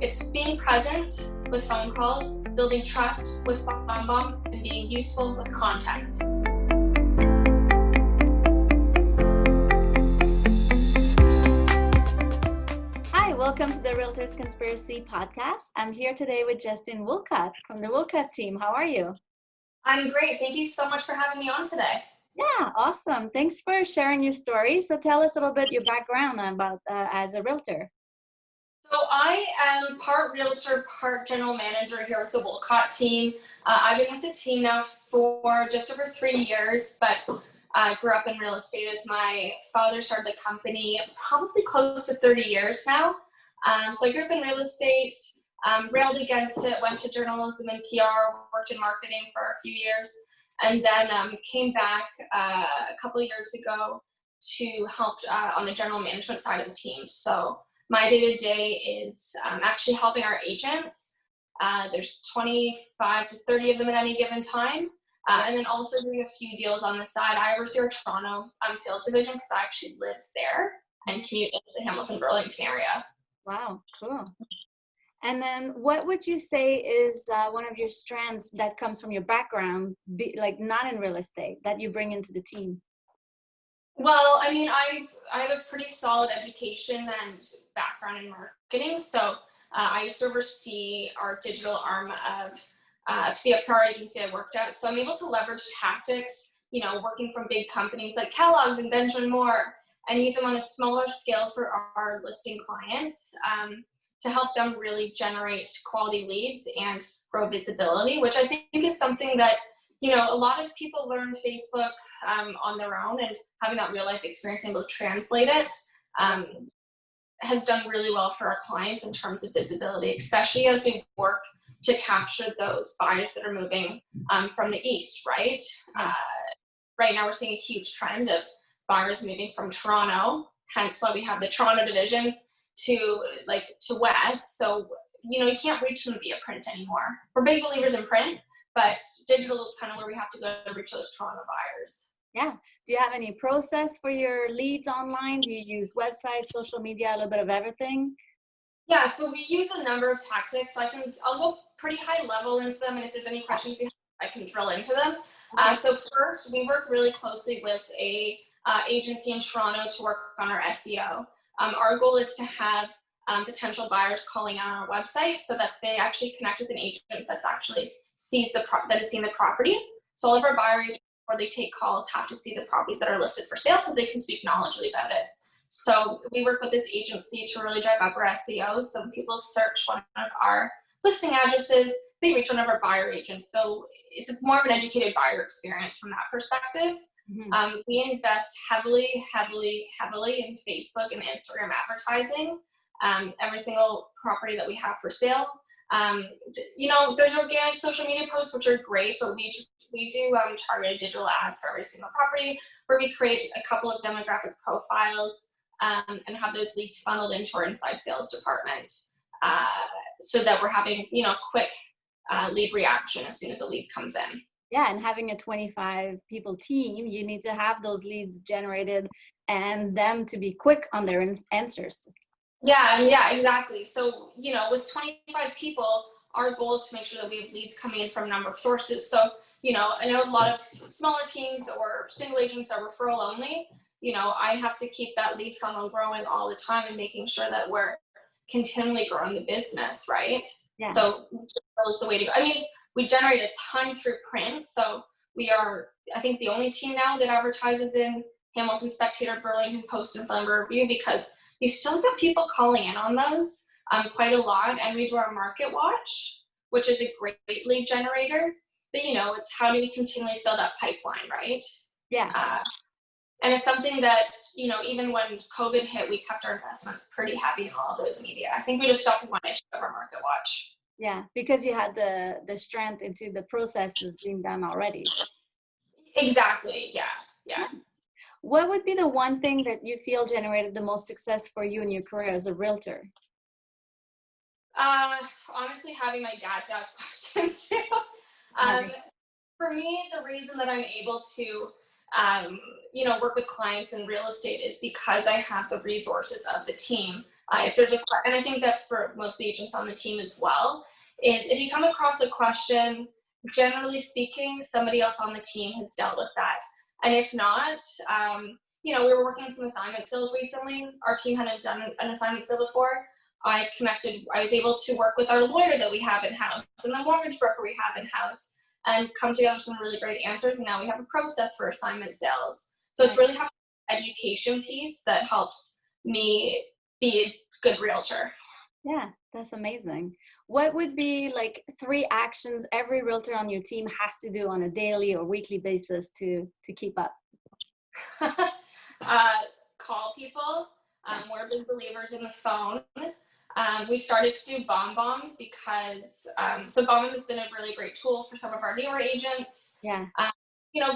It's being present with phone calls, building trust with BombBomb, and being useful with content. Hi, welcome to the Realtors Conspiracy Podcast. I'm here today with Justin Wolcott from the Wolcott team. How are you? I'm great. Thank you so much for having me on today. Yeah, awesome. Thanks for sharing your story. So tell us a little bit your background about as a realtor. So I am part realtor, part general manager here with the Wolcott team. I've been with the team now for just over 3 years, but I grew up in real estate as my father started the company probably close to 30 years now. So I grew up in real estate, railed against it, went to journalism and PR, worked in marketing for a few years, and then came back a couple of years ago to help on the general management side of the team. So my day-to-day is actually helping our agents. There's 25 to 30 of them at any given time. And then also doing a few deals on the side. I oversee our Toronto sales division because I actually live there and commute into the Hamilton-Burlington area. Wow, cool. And then what would you say is one of your strengths that comes from your background, like not in real estate, that you bring into the team? Well, I mean, I have a pretty solid education and background in marketing. So I used to oversee our digital arm of the PR agency I worked at. So I'm able to leverage tactics, working from big companies like Kellogg's and Benjamin Moore, and use them on a smaller scale for our listing clients to help them really generate quality leads and grow visibility, which I think is something that a lot of people learn Facebook on their own, and having that real life experience and able to translate it has done really well for our clients in terms of visibility, especially as we work to capture those buyers that are moving from the east, right? Right now we're seeing a huge trend of buyers moving from Toronto, hence why we have the Toronto division to West. So, you can't reach them via print anymore. We're big believers in print, but digital is kind of where we have to go to reach those Toronto buyers. Yeah. Do you have any process for your leads online? Do you use websites, social media, a little bit of everything? Yeah, so we use a number of tactics. I'll go pretty high level into them, and if there's any questions you have, I can drill into them. Okay. So first, we work really closely with a agency in Toronto to work on our SEO. Our goal is to have potential buyers calling on our website so that they actually connect with an agent that's actually that has seen the property. So all of our buyer agents, before they take calls, have to see the properties that are listed for sale so they can speak knowledgeably about it. So we work with this agency to really drive up our SEO. So when people search one of our listing addresses, they reach one of our buyer agents. So it's more of an educated buyer experience from that perspective. Mm-hmm. We invest heavily in Facebook and Instagram advertising. Every single property that we have for sale. There's organic social media posts, which are great, but we do targeted digital ads for every single property where we create a couple of demographic profiles and have those leads funneled into our inside sales department so that we're having, quick lead reaction as soon as a lead comes in. Yeah, and having a 25 people team, you need to have those leads generated and them to be quick on their answers. Yeah, exactly. So, with 25 people, our goal is to make sure that we have leads coming in from a number of sources. So, I know a lot of smaller teams or single agents are referral only. I have to keep that lead funnel growing all the time and making sure that we're continually growing the business, right? Yeah. So that was the way to go. I mean, we generate a ton through print. So we are, I think, the only team now that advertises in Hamilton Spectator, Burlington Post, and Flamborough Review, because you still get people calling in on those quite a lot. And we do our Market Watch, which is a great lead generator. But, it's how do we continually fill that pipeline, right? Yeah. And it's something that, even when COVID hit, we kept our investments pretty heavy in all of those media. I think we just stopped one issue of our Market Watch. Yeah, because you had the strength into the processes being done already. Exactly, yeah. What would be the one thing that you feel generated the most success for you in your career as a realtor? Honestly, having my dad to ask questions too. For me, the reason that I'm able to, work with clients in real estate is because I have the resources of the team. If there's and I think that's for most of the agents on the team as well, is if you come across a question, generally speaking, somebody else on the team has dealt with that. And if not, we were working on some assignment sales recently. Our team hadn't done an assignment sale before. I was able to work with our lawyer that we have in-house and the mortgage broker we have in-house and come together with some really great answers. And now we have a process for assignment sales. So it's really an education piece that helps me be a good realtor. Yeah, that's amazing. What would be like 3 actions every realtor on your team has to do on a daily or weekly basis to keep up? Call people. We're big believers in the phone. We've started to do bombs because bomb has been a really great tool for some of our newer agents. Yeah.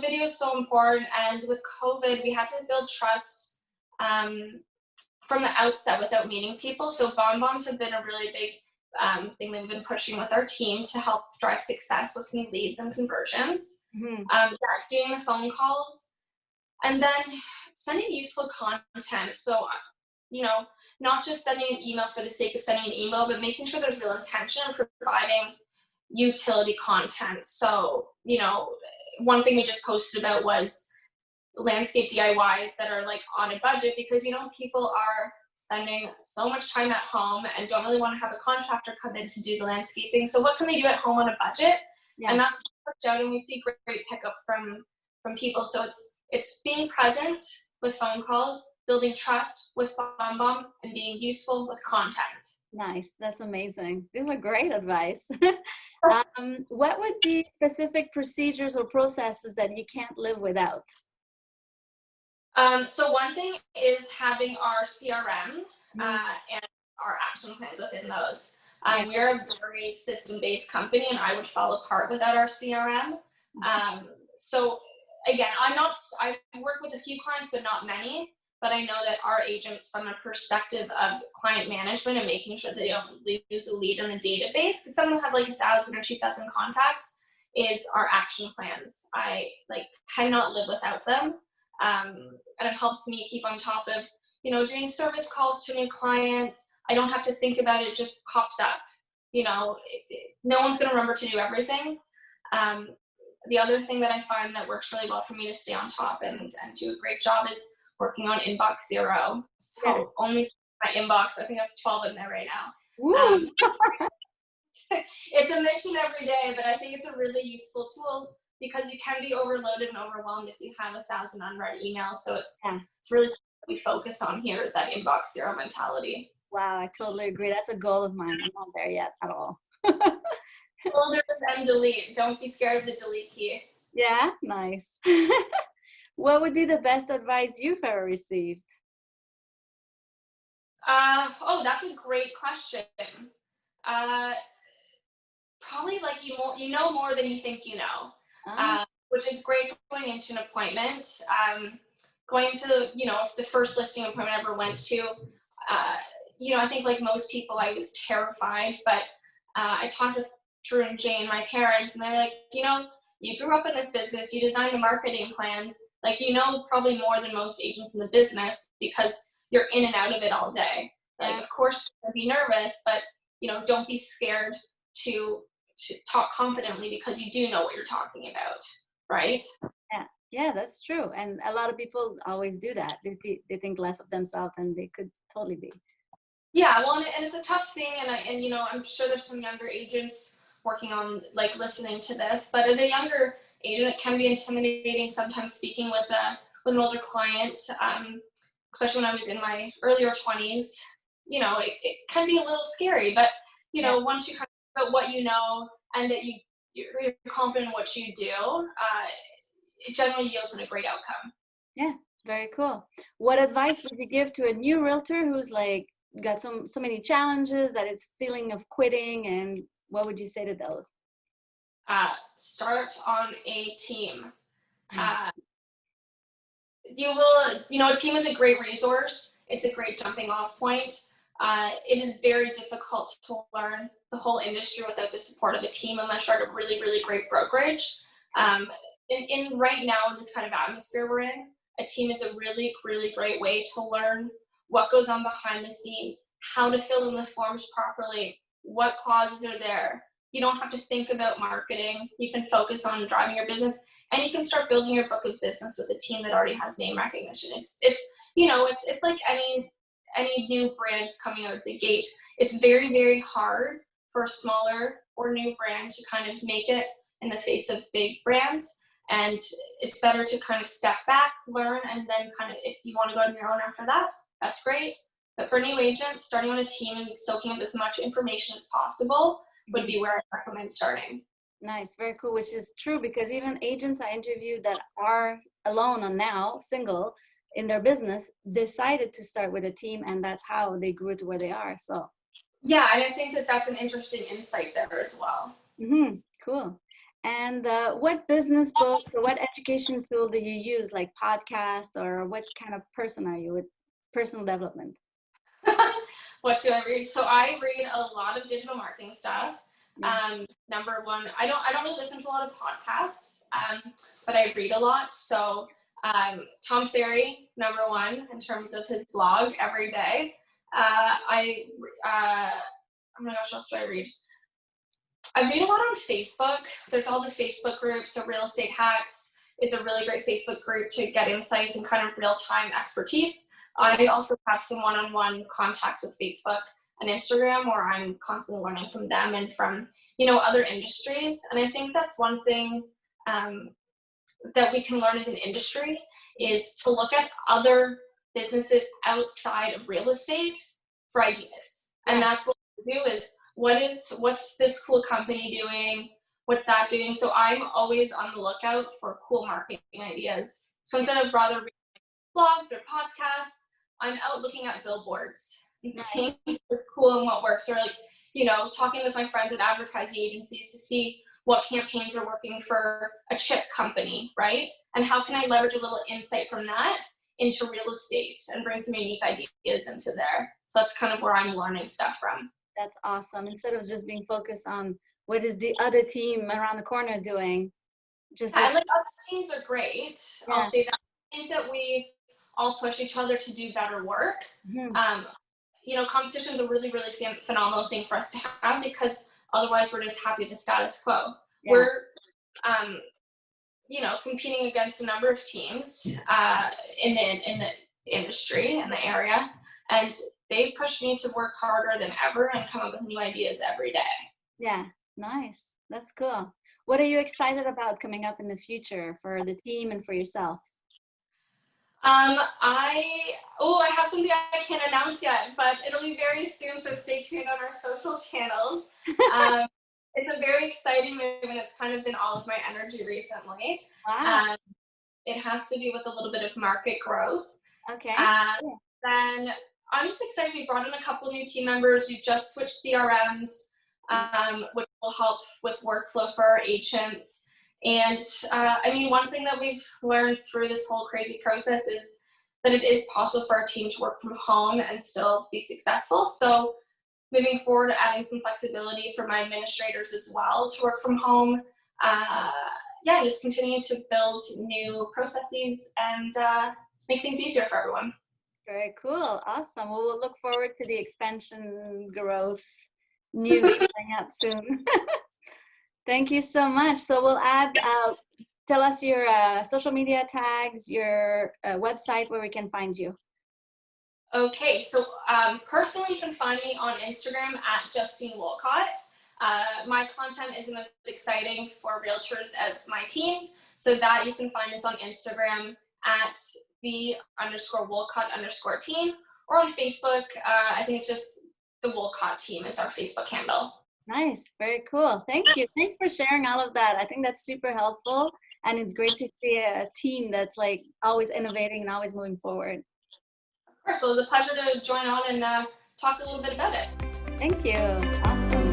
Video is so important, and with COVID, we had to build trust from the outset without meeting people. So bombs have been a really big thing that we've been pushing with our team to help drive success with new leads and conversions. Mm-hmm. Doing the phone calls, and then sending useful content. So, not just sending an email for the sake of sending an email, but making sure there's real intention in providing utility content. So, one thing we just posted about was landscape DIYs that are like on a budget, because people are spending so much time at home and don't really want to have a contractor come in to do the landscaping. So what can they do at home on a budget? Yeah. And that's worked out, and we see great pickup from people. So it's being present with phone calls, building trust with bomb, and being useful with content. Nice. That's amazing. These are great advice. What would be specific procedures or processes that you can't live without? So one thing is having our CRM and our action plans within those. We're a very system-based company, and I would fall apart without our CRM. So again, I work with a few clients, but not many. But I know that our agents, from a perspective of client management and making sure that they don't lose a lead in the database, because some of them have like 1,000 or 2,000 contacts, is our action plans. I cannot live without them. And it helps me keep on top of, doing service calls to new clients. I don't have to think about it, just pops up. No one's going to remember to do everything. The other thing that I find that works really well for me to stay on top and do a great job is working on inbox zero. So only my inbox, I think I have 12 in there right now. It's a mission every day, but I think it's a really useful tool because you can be overloaded and overwhelmed if you have 1,000 unread emails. So it's really something that we focus on here, is that inbox zero mentality. Wow, I totally agree. That's a goal of mine. I'm not there yet at all. Folders and delete. Don't be scared of the delete key. Yeah, nice. What would be the best advice you've ever received? That's a great question. Probably like you know more than you think you know, which is great going into an appointment. Going into, if the first listing appointment I ever went to, I think like most people, I was terrified, but I talked with Drew and Jane, my parents, and they're like, you grew up in this business, you designed the marketing plans, probably more than most agents in the business because you're in and out of it all day. Of course, be nervous, but don't be scared to talk confidently because you do know what you're talking about, right? Yeah, that's true. And a lot of people always do that. They think less of themselves, and they could totally be. Yeah, well, and it's a tough thing, and I'm sure there's some younger agents working on listening to this, but as a younger agent, it can be intimidating sometimes speaking with an older client, especially when I was in my earlier 20s. It can be a little scary, but once you kind of know what you know and that you're confident in what you do, it generally yields in a great outcome. Yeah, very cool. What advice would you give to a new realtor who's got so many challenges that it's feeling of quitting, and what would you say to those? Start on a team. You will, a team is a great resource. It's a great jumping off point. It is very difficult to learn the whole industry without the support of a team unless you're at a really, really great brokerage. In right now, in this kind of atmosphere we're in, a team is a really, really great way to learn what goes on behind the scenes, how to fill in the forms properly, what clauses are there. You don't have to think about marketing. You can focus on driving your business, and you can start building your book of business with a team that already has name recognition. It's like any new brand coming out of the gate. It's very, very hard for a smaller or new brand to kind of make it in the face of big brands. And it's better to kind of step back, learn, and then kind of, if you want to go on your own after that, that's great. But for new agents, starting on a team and soaking up as much information as possible would be where I recommend starting. Nice, very cool, which is true because even agents I interviewed that are alone and now single in their business decided to start with a team, and that's how they grew to where they are. So yeah, and I think that that's an interesting insight there as well. Cool. And what business books or what education tool do you use, like podcasts, or what kind of person are you with personal development? What do I read? So I read a lot of digital marketing stuff. Number one, I don't really listen to a lot of podcasts, but I read a lot. So Tom Ferry, number one, in terms of his blog every day. Oh my gosh, what else do I read? I read a lot on Facebook. There's all the Facebook groups, so Real Estate Hacks is a really great Facebook group to get insights and kind of real-time expertise. I also have some one-on-one contacts with Facebook and Instagram where I'm constantly learning from them and from, other industries. And I think that's one thing that we can learn as an industry is to look at other businesses outside of real estate for ideas. And that's what we do is, what's this cool company doing? What's that doing? So I'm always on the lookout for cool marketing ideas. So instead of rather reading blogs or podcasts, I'm out looking at billboards and seeing what's cool and what works, or talking with my friends at advertising agencies to see what campaigns are working for a chip company, right? And how can I leverage a little insight from that into real estate and bring some unique ideas into there? So that's kind of where I'm learning stuff from. That's awesome. Instead of just being focused on what is the other team around the corner doing, and other teams are great. Yeah. I'll say that. I think that we all push each other to do better work. Competition is a really, really phenomenal thing for us to have, because otherwise we're just happy with the status quo. Yeah. We're, competing against a number of teams in the industry, in the area, and they push me to work harder than ever and come up with new ideas every day. Yeah, nice. That's cool. What are you excited about coming up in the future for the team and for yourself? I have something I can't announce yet, but it'll be very soon, so stay tuned on our social channels. It's a very exciting move, and it's kind of been all of my energy recently. Wow. It has to do with a little bit of market growth. Okay. Then I'm just excited. We brought in a couple new team members. We just switched CRMs, which will help with workflow for our agents. And one thing that we've learned through this whole crazy process is that it is possible for our team to work from home and still be successful. So moving forward, adding some flexibility for my administrators as well to work from home. Just continue to build new processes and make things easier for everyone. Very cool. Awesome. Well, we'll look forward to the expansion growth news coming up soon. Thank you so much. So we'll add, tell us your social media tags, your website where we can find you. Okay, so personally, you can find me on Instagram at Justine Wolcott. My content isn't as exciting for realtors as my teams, so that you can find us on Instagram at _Wolcott_team, or on Facebook. I think it's just the Wolcott team is our Facebook handle. Nice, very cool. Thank you. Thanks for sharing all of that. I think that's super helpful, and it's great to see a team that's like always innovating and always moving forward. Of course, well, it was a pleasure to join on and talk a little bit about it. Thank you. Awesome.